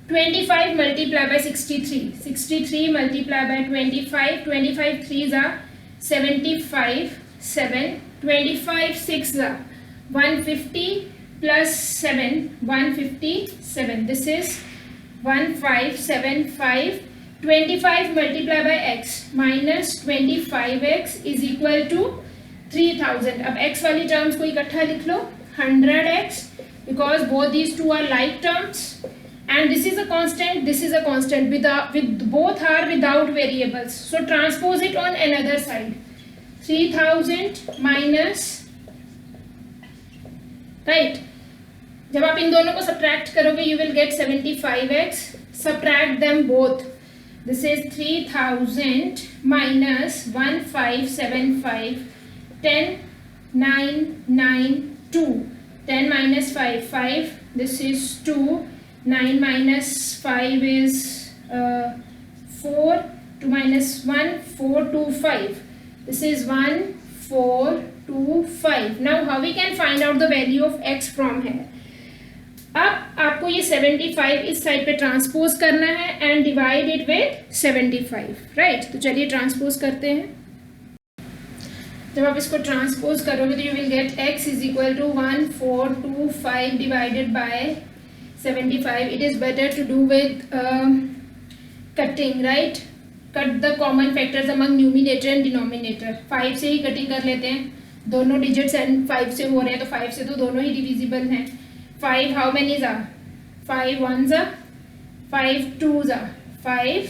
25 multiplied by 63. 63 multiplied by 25. 25 3s are 75. 7. 25 6s are 150 plus 7. 157. This is 1575. 25 multiplied by x minus 25x is equal to 3000. अब x वाली terms को इकट्ठा लिख लो. 100x because both these two are like terms. And this is a constant, this is a constant. With both are without variables. So transpose it on another side. 3000 minus, right? जब आप इन दोनों को subtract करोगे, you will get 75x. Subtract them both. This is 3000 minus 1575. 10 9 9 2. 10 minus 5 5. This is 2. 9 minus 5 is 4. 2 minus 1 4 2 5. This is 1 4 2 5. Now how we can find out the value of x from here? अब आपको ये 75 इस side पे transpose करना है and divide it with 75, right? तो चलिए transpose करते हैं. जब आप इसको ट्रांसपोज करोगे तो you will get x is equal to 1425 divided by 75. It is better to do with cutting, right? Cut the common factors among numerator and denominator. 5 से ही कटिंग कर लेते हैं. दोनों डिजिट्स एंड 5 से हो रहे हैं तो 5 से तो दोनों ही डिविजिबल हैं. 5 how many are? 5 1s are, 5 2s are, 5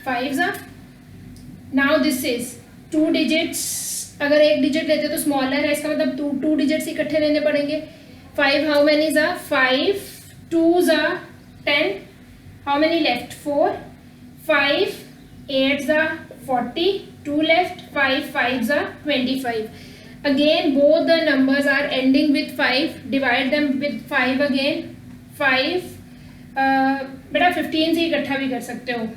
5s are. Now this is 2 digits. अगर एक डिजिट लेते तो स्मॉलर है, इसका मतलब 2 डिजिट्स इकट्ठे लेने पड़ेंगे. 5 how many are? 5 2s are 10. How many left? 4. 5 8s are 40. 2 left. 5 5s are 25. Again both the numbers are ending with 5. Divide them with 5 again. 5 बेटा 15 से इकट्ठा भी कर सकते हो.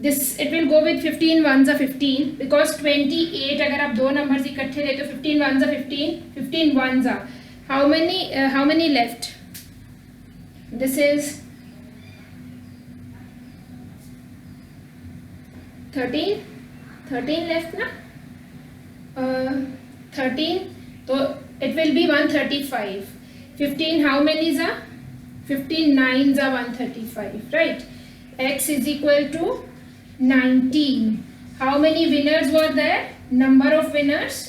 This it will go with 15 1s are 15 because 28 अगर आप दो नंबर्स इकट्ठे लेते हो 15 1s are 15. 15 1s are how many left? This is 13 left ना. 13 तो it will be 135. 15 how many are? 15 9s are 135, right? X is equal to 19. How many winners were there? Number of winners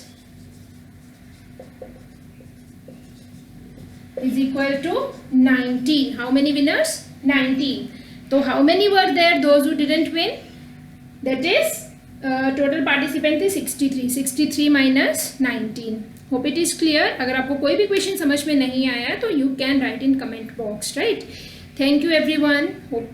is equal to 19. How many winners? 19. So how many were there those who didn't win? That is total participant is 63. 63 minus 19. Hope it is clear. अगर आपको कोई भी question समझ में नहीं आया तो you can write in comment box, right? Thank you everyone. Hope